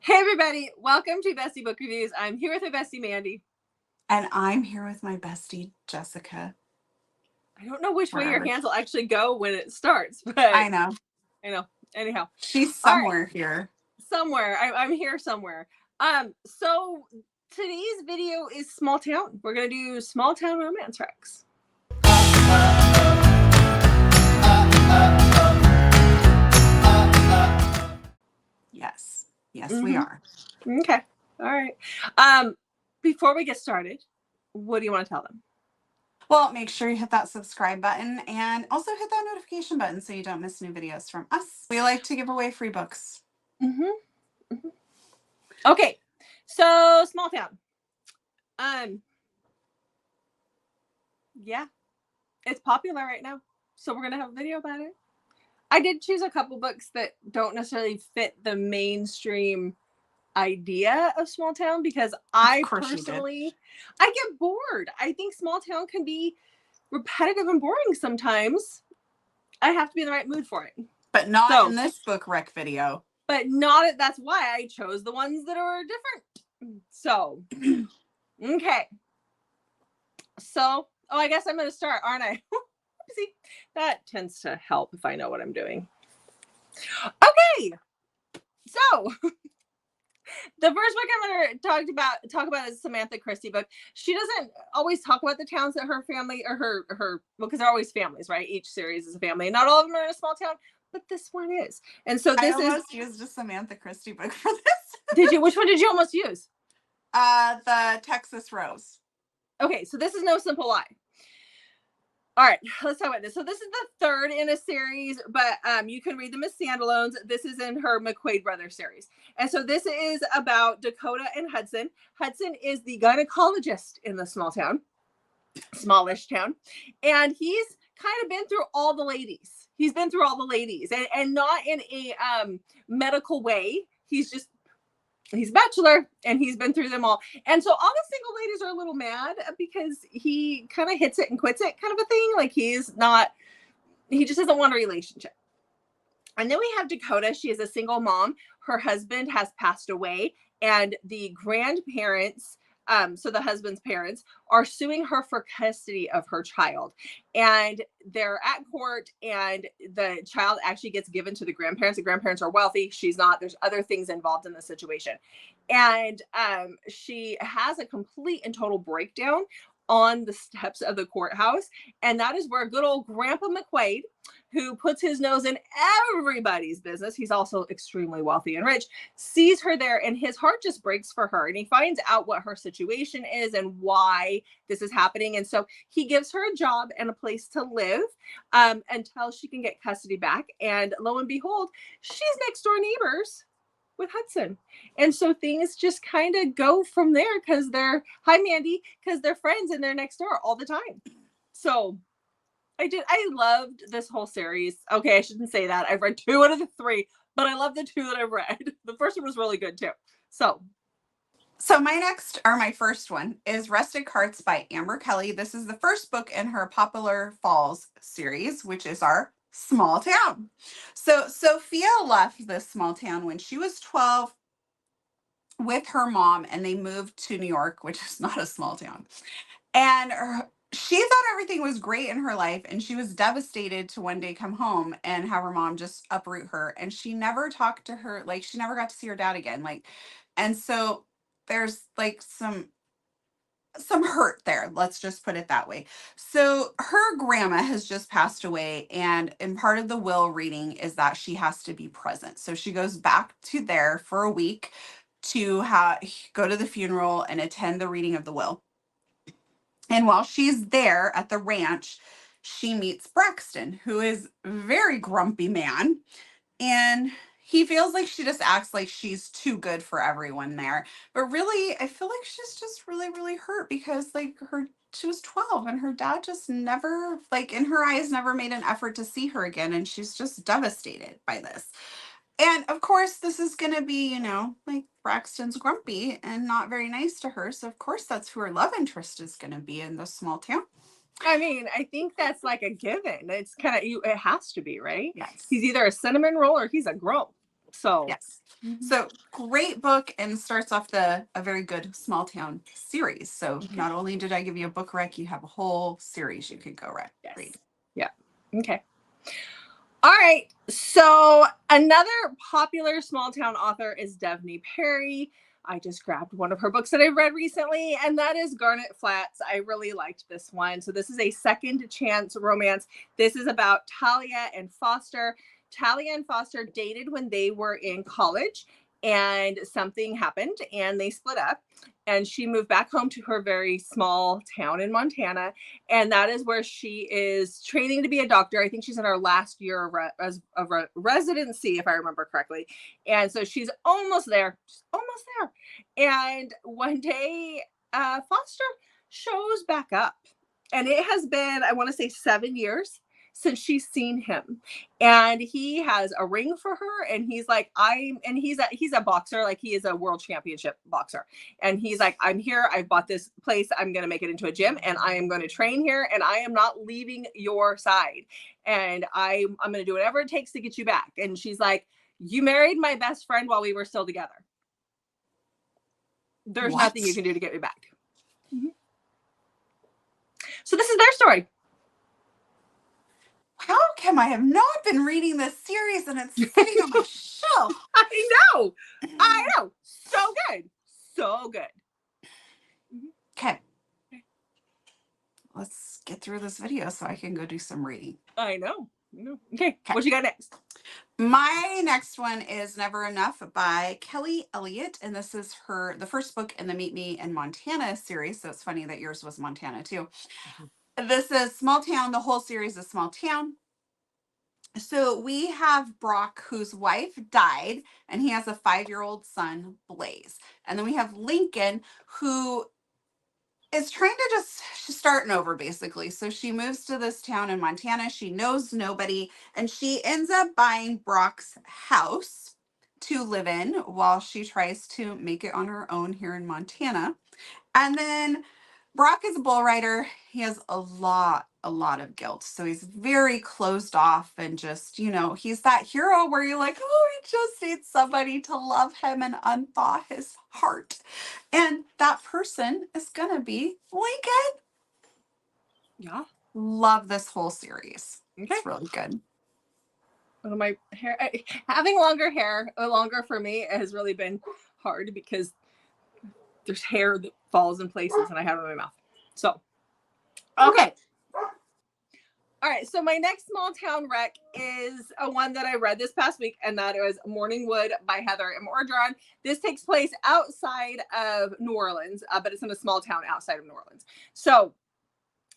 Hey everybody, welcome to Bestie Book Reviews. I'm here with my bestie Mandy. And I'm here with my bestie Jessica. I don't know which way your hands will actually go when it starts, but I know. Anyhow, she's somewhere here. Somewhere. I'm here somewhere. So today's video is small town. We're gonna do small town romance recs. Yes, we are. Okay. All right. Before we get started, what do you want to tell them? Well, make sure you hit that subscribe button and also hit that notification button so you don't miss new videos from us. We like to give away free books. Okay, so small town. Yeah, it's popular right now, so we're gonna have a video about it. I did choose a couple books that don't necessarily fit the mainstream idea of small town because I personally, I get bored. I think small town can be repetitive and boring sometimes. I have to be in the right mood for it. But not in this book rec video. But not, that's why I chose the ones that are different. So, okay. So, I guess I'm going to start, aren't I? See, that tends to help if I know what I'm doing. Okay. So, the first book I'm going to talk about is Samantha Christie book. She doesn't always talk about the towns that her family or her well, because they're always families, right? Each series is a family. Not all of them are in a small town, but this one is. And so this I almost used a Samantha Christie book for this. Did you? Which one did you almost use? The Texas Rose. Okay, so this is No Simple Lie. All right, let's talk about this. So this is the third in a series, but you can read them as standalones. This is in her McQuaid Brothers series. And so this is about Dakota and Hudson. Hudson is the gynecologist in the smallish town. And he's kind of been through all the ladies. He's been through all the ladies and not in a medical way. He's a bachelor and he's been through them all. And so all the single ladies are a little mad because he kind of hits it and quits it kind of a thing. Like he just doesn't want a relationship. And then we have Dakota. She is a single mom. Her husband has passed away and the grandparents, so the husband's parents, are suing her for custody of her child. And they're at court and the child actually gets given to the grandparents. The grandparents are wealthy. She's not. There's other things involved in the situation. And she has a complete and total breakdown on the steps of the courthouse. And that is where good old Grandpa McQuaid, who puts his nose in everybody's business, he's also extremely wealthy and rich, sees her there and his heart just breaks for her. And he finds out what her situation is and why this is happening. And so he gives her a job and a place to live until she can get custody back. And lo and behold, she's next door neighbors with Hudson. And so things just kind of go from there because they're, hi Mandy, because they're friends and they're next door all the time. So I loved this whole series. Okay, I shouldn't say that. I've read 2 out of the 3, but I love the 2 that I've read. The first one was really good too. So my first one is Rustic Hearts by Amber Kelly. This is the first book in her Popular Falls series, which is our small town. So Sophia left this small town when she was 12 with her mom, and they moved to New York, which is not a small town. And she thought everything was great in her life, and she was devastated to one day come home and have her mom just uproot her. And she never talked to her, like she never got to see her dad again. And so there's like some hurt there. Let's just put it that way. So her grandma has just passed away, and part of the will reading is that she has to be present. So she goes back to there for a week to go to the funeral and attend the reading of the will. And while she's there at the ranch, she meets Braxton, who is a very grumpy man. And he feels like she just acts like she's too good for everyone there. But really, I feel like she's just really, really hurt because she was 12 and her dad just never, in her eyes, never made an effort to see her again. And she's just devastated by this. And of course, this is going to be, Braxton's grumpy and not very nice to her. So of course, that's who her love interest is going to be in this small town. I mean, I think that's like a given. It's kind of, it has to be, right? Yes. He's either a cinnamon roll or he's a grump. So Yes. So great book, and starts off a very good small town series. So not only did I give you a book rec, you have a whole series you could go read. Yeah. Okay. All right. So another popular small town author is Devney Perry. I just grabbed one of her books that I read recently, and that is Garnet Flats. I really liked this one. So this is a second chance romance. This is about Talia and Foster. Talia and Foster dated when they were in college, and something happened and they split up, and she moved back home to her very small town in Montana, and that is where she is training to be a doctor. I think she's in her last year of residency, if I remember correctly. And so she's almost there. She's almost there. And one day, Foster shows back up. And it has been, I want to say, 7 years since she's seen him. And he has a ring for her. And he's like, he's a boxer, like he is a world championship boxer. And he's like, I'm here. I've bought this place. I'm going to make it into a gym, and I am going to train here, and I am not leaving your side. And I'm going to do whatever it takes to get you back. And she's like, you married my best friend while we were still together. There's nothing you can do to get me back. So this is their story. How come I have not been reading this series and it's sitting on my shelf? I know. So good. So good. Okay. Let's get through this video so I can go do some reading. I know. Okay. What you got next? My next one is Never Enough by Kelly Elliott, and this is the first book in the Meet Me in Montana series. So it's funny that yours was Montana too. This is small town. The whole series is small town. So we have Brock, whose wife died, and he has a 5-year-old son, Blaze. And then we have Lincoln, who is trying to just starting over, basically. So she moves to this town in Montana. She knows nobody, and she ends up buying Brock's house to live in while she tries to make it on her own here in Montana. And then Brock is a bull rider. He has a lot of guilt. So he's very closed off, and just, he's that hero where you're like, oh, he just needs somebody to love him and unthaw his heart. And that person is going to be Lincoln. Yeah. Love this whole series. Okay. It's really good. My hair, having longer hair, longer for me, has really been hard because there's hair that falls in places and I have it in my mouth. So, okay. All right. So my next small town rec is a one that I read this past week, and that was Morningwood by Heather M. Ordron. This takes place outside of New Orleans, but it's in a small town outside of New Orleans. So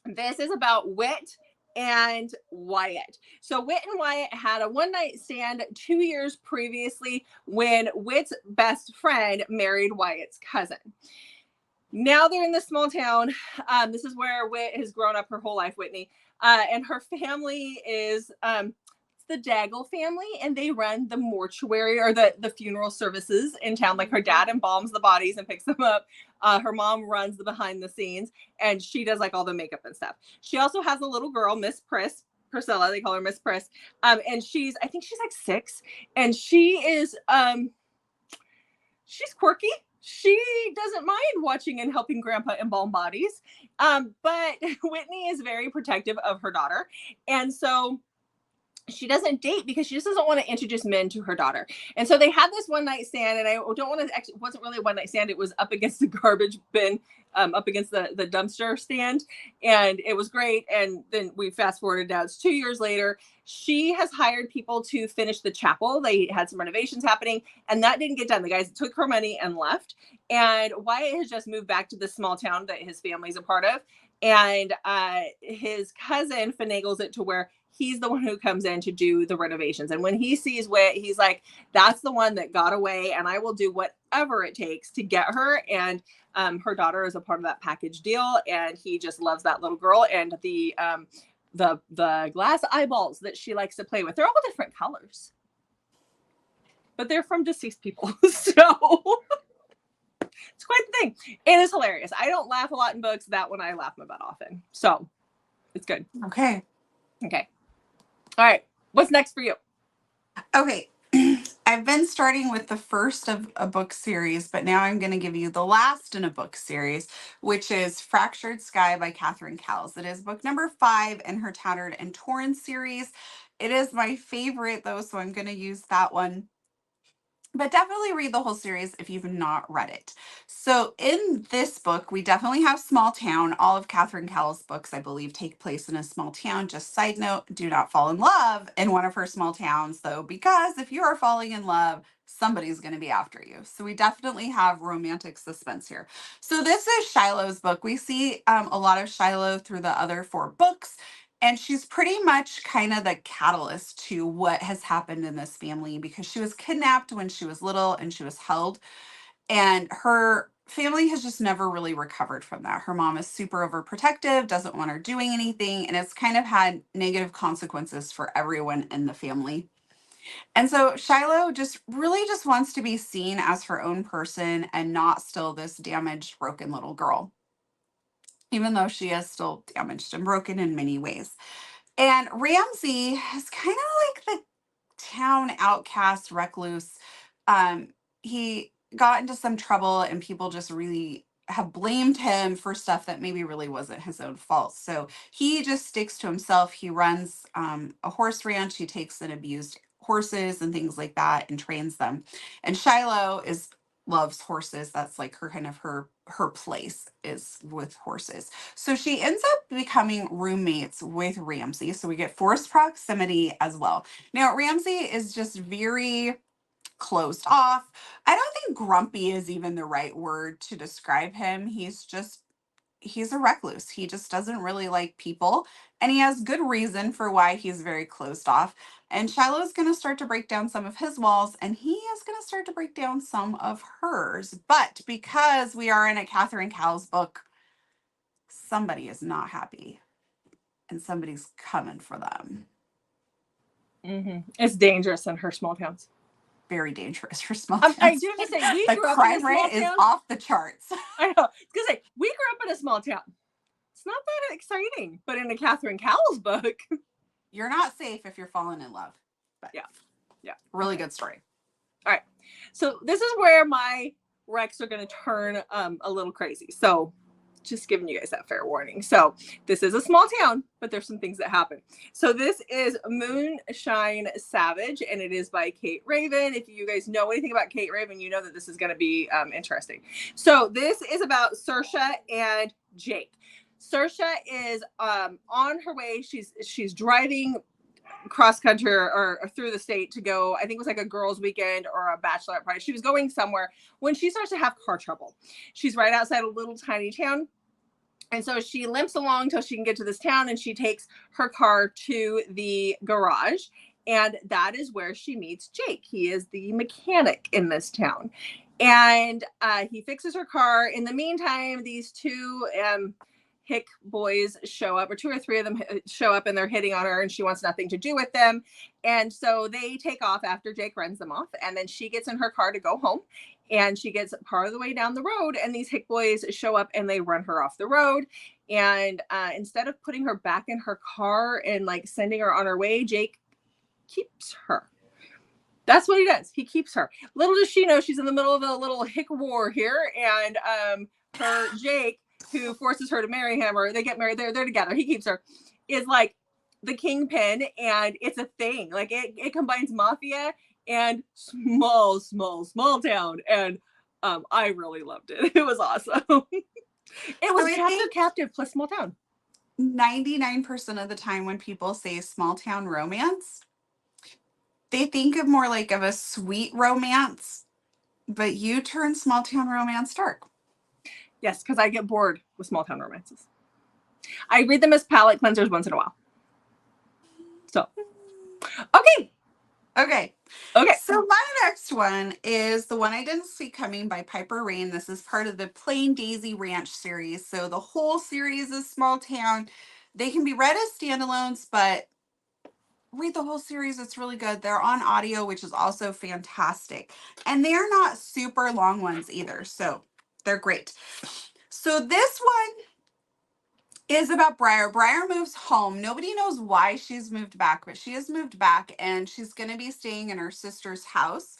this is about Whit and Wyatt. So Whit and Wyatt had a one-night stand 2 years previously when Whit's best friend married Wyatt's cousin. Now they're in this small town. This is where Whit has grown up her whole life, Whitney. And her family is it's the Daggle family, and they run the mortuary or the funeral services in town. Like her dad embalms the bodies and picks them up. Her mom runs the behind the scenes, and she does like all the makeup and stuff. She also has a little girl, Miss Priscilla, they call her Miss Pris. And I think she's like 6, and she is she's quirky. She doesn't mind watching and helping Grandpa embalm bodies. But Whitney is very protective of her daughter. And so she doesn't date because she just doesn't want to introduce men to her daughter. And so they had this one night stand, and I don't want to actually, it wasn't really a one night stand. It was up against the garbage bin, up against the dumpster stand. And it was great. And then we fast forwarded now, it's 2 years later. She has hired people to finish the chapel. They had some renovations happening, and that didn't get done. The guys took her money and left. And Wyatt has just moved back to this small town that his family's a part of. And his cousin finagles it to where he's the one who comes in to do the renovations. And when he sees Whit, he's like, that's the one that got away, and I will do whatever it takes to get her. And her daughter is a part of that package deal. And he just loves that little girl, and the glass eyeballs that she likes to play with. They're all different colors, but they're from deceased people. So it's quite the thing. It is hilarious. I don't laugh a lot in books. That one I laugh about often. So it's good. Okay. All right. What's next for you? Okay. I I've been starting with the first of a book series, but now I'm going to give you the last in a book series, which is Fractured Sky by Catherine Cowles. It is book number 5 in her Tattered and Torn series. It is my favorite, though, so I'm going to use that one. But definitely read the whole series if you've not read it. So in this book, we definitely have small town. All of Catherine Cowles' books, I believe, take place in a small town. Just side note, do not fall in love in one of her small towns, though, because if you are falling in love, somebody's going to be after you. So we definitely have romantic suspense here. So this is Shiloh's book. We see a lot of Shiloh through the other 4 books. And she's pretty much kind of the catalyst to what has happened in this family because she was kidnapped when she was little and she was held. And her family has just never really recovered from that. Her mom is super overprotective, doesn't want her doing anything, and it's kind of had negative consequences for everyone in the family. And so Shiloh just really just wants to be seen as her own person and not still this damaged, broken little girl, even though she is still damaged and broken in many ways. And Ramsey is kind of like the town outcast recluse. He got into some trouble and people just really have blamed him for stuff that maybe really wasn't his own fault. So he just sticks to himself. He runs a horse ranch. He takes in abused horses and things like that and trains them. And Shiloh loves horses. That's like her kind of her place is with horses. So she ends up becoming roommates with Ramsey. So we get forced proximity as well. Now, Ramsey is just very closed off. I don't think grumpy is even the right word to describe him. He's a recluse. He just doesn't really like people. And he has good reason for why he's very closed off. And Shiloh is going to start to break down some of his walls, and he is going to start to break down some of hers. But because we are in a Catherine Cowles book, somebody is not happy and somebody's coming for them. It's dangerous in her small towns. Very dangerous for small towns. I do have to say, we the grew up in a crime small rate is town. off the charts. I know. I was gonna say, we grew up in a small town. It's not that exciting, but in a Catherine Cowles book, you're not safe if you're falling in love. But yeah, really good story. All right, so this is where my recs are going to turn a little crazy. So just giving you guys that fair warning. So this is a small town, but there's some things that happen. So this is Moonshine Savage, and it is by Kate Raven. If you guys know anything about Kate Raven, you know that this is going to be interesting. So this is about Saoirse and Jake. Saoirse is on her way. She's driving cross country or through the state to go, I think it was like a girls' weekend or a bachelorette party. She was going somewhere when she starts to have car trouble. She's right outside a little tiny town. And so she limps along till she can get to this town, and she takes her car to the garage. And that is where she meets Jake. He is the mechanic in this town. And he fixes her car. In the meantime, these two hick boys show up, or 2 or 3 of them show up, and they're hitting on her, and she wants nothing to do with them. And so they take off after Jake runs them off. And then she gets in her car to go home. And she gets part of the way down the road, and these hick boys show up and they run her off the road. And instead of putting her back in her car and like sending her on her way, Jake keeps her. That's what he does. He keeps her. Little does she know she's in the middle of a little hick war here. And her Jake, who forces her to marry him, or they get married, they're together, he keeps her, is like the kingpin, and it's a thing. Like it combines mafia and small town. And I really loved it. It was awesome. It was captive plus small town. 99% of the time when people say small town romance, they think of more like of a sweet romance, but you turn small town romance dark. Yes, because I get bored with small town romances. I read them as palate cleansers once in a while. So, okay. So my next one is the one I didn't see coming by Piper Rain. This is part of the Plain Daisy Ranch series. So the whole series is small town. They can be read as standalones, but read the whole series. It's really good. They're on audio, which is also fantastic. And they're not super long ones either. So they're great. So this one is about Briar. Briar moves home. Nobody knows why she's moved back, but she has moved back and she's going to be staying in her sister's house.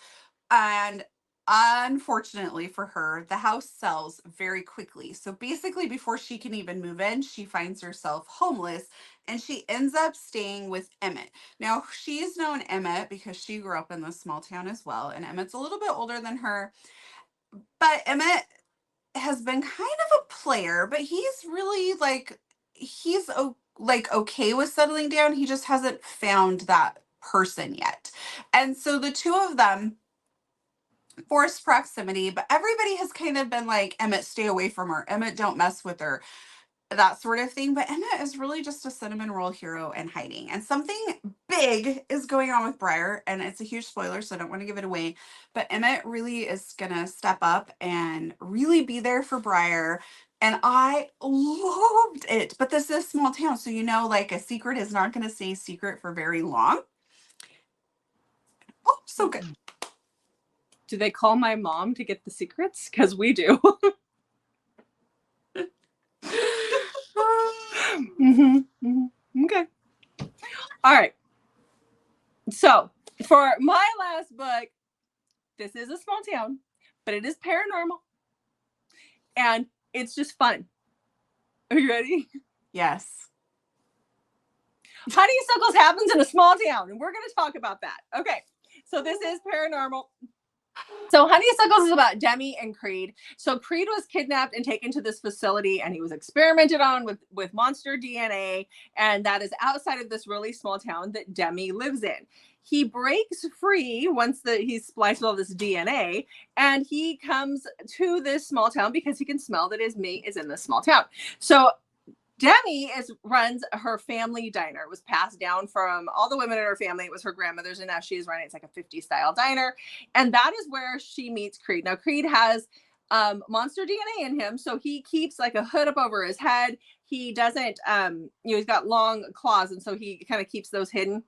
And unfortunately for her, the house sells very quickly. So basically, before she can even move in, she finds herself homeless and she ends up staying with Emmett. Now, she's known Emmett because she grew up in this small town as well. And Emmett's a little bit older than her, but Emmett has been kind of a player, but he's really like like okay with settling down. He just hasn't found that person yet. And so the two of them forced proximity, but everybody has kind of been like, Emmett, stay away from her. Emmett, don't mess with her, that sort of thing. But Emmett is really just a cinnamon roll hero and hiding. And something big is going on with Briar, and it's a huge spoiler, so I don't want to give it away. But Emmett really is gonna step up and really be there for Briar. And I loved it. But this is a small town, so like a secret is not gonna stay secret for very long. Oh, so good. Do they call my mom to get the secrets? Because we do. Okay. All right. So for my last book, this is a small town, but it is paranormal. And it's just fun. Are you ready? Yes. Honeysuckles happens in a small town, and we're going to talk about that. Okay. So this is paranormal. So Honeysuckles is about Demi and Creed. So Creed was kidnapped and taken to this facility, and he was experimented on with monster DNA, and that is outside of this really small town that Demi lives in. He breaks free once he's spliced all this DNA, and he comes to this small town because he can smell that his mate is in this small town. So Demi runs her family diner. It was passed down from all the women in her family. It was her grandmother's, and now she is running. It's like a 50s style diner. And that is where she meets Creed. Now, Creed has monster DNA in him, so he keeps like a hood up over his head. He doesn't, he's got long claws, and so he kind of keeps those hidden.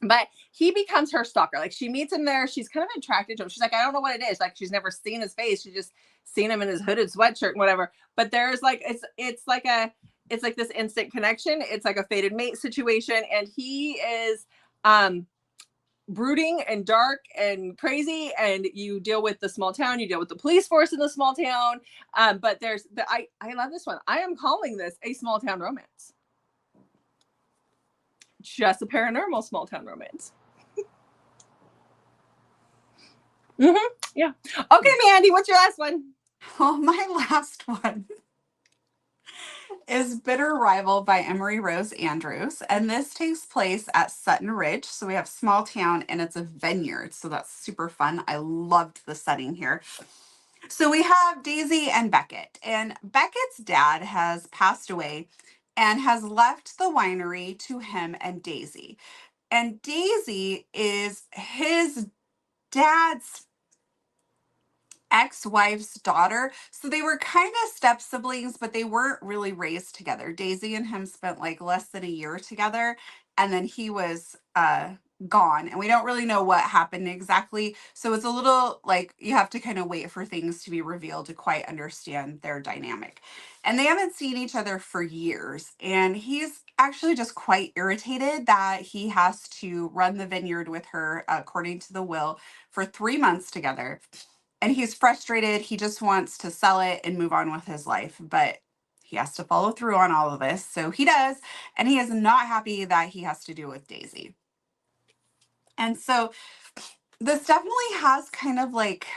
But he becomes her stalker. Like, she meets him there. She's kind of attracted to him. She's like, I don't know what it is. Like, she's never seen his face. She's just seen him in his hooded sweatshirt and whatever. But there's like, it's like this instant connection. It's like a fated mate situation. And he is brooding and dark and crazy. And you deal with the small town. You deal with the police force in the small town. But I love this one. I am calling this a small town romance. Just a paranormal small town romance. Yeah. Okay, Mandy, what's your last one? Well, my last one is Bitter Rival by Emery Rose Andrews. And this takes place at Sutton Ridge. So we have small town and it's a vineyard. So that's super fun. I loved the setting here. So we have Daisy and Beckett. And Beckett's dad has passed away and has left the winery to him and Daisy. And Daisy is his dad's ex-wife's daughter. So they were kind of step siblings, but they weren't really raised together. Daisy and him spent like less than a year together, and then he was gone, and we don't really know what happened exactly. So it's a little like you have to kind of wait for things to be revealed to quite understand their dynamic. And they haven't seen each other for years, and he's actually just quite irritated that he has to run the vineyard with her according to the will for 3 months together. And he's frustrated. He just wants to sell it and move on with his life, but he has to follow through on all of this. So he does. And he is not happy that he has to do with Daisy. And so this definitely has kind of like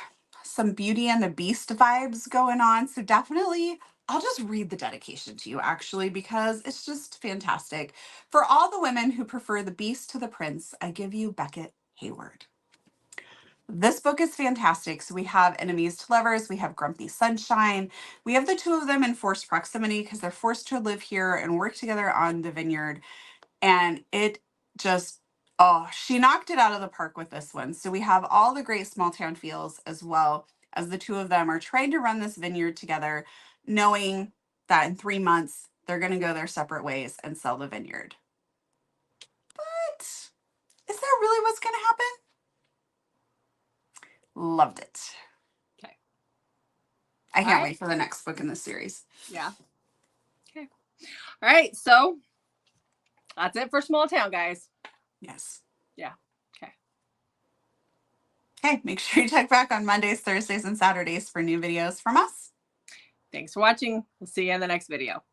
some Beauty and the Beast vibes going on. So definitely, I'll just read the dedication to you actually, because it's just fantastic. For all the women who prefer the Beast to the Prince, I give you Beckett Hayward. This book is fantastic. So we have enemies to lovers, we have Grumpy Sunshine. We have the two of them in forced proximity because they're forced to live here and work together on the vineyard. And it just, oh, she knocked it out of the park with this one. So we have all the great small town feels as well as the two of them are trying to run this vineyard together, knowing that in 3 months they're going to go their separate ways and sell the vineyard. But is that really what's going to happen? Loved it. Okay. I can't wait for the next book in this series. Yeah. Okay. All right, so that's it for Small Town, guys. Yes. Yeah. Okay. Okay, make sure you check back on Mondays, Thursdays, and Saturdays for new videos from us. Thanks for watching. We'll see you in the next video.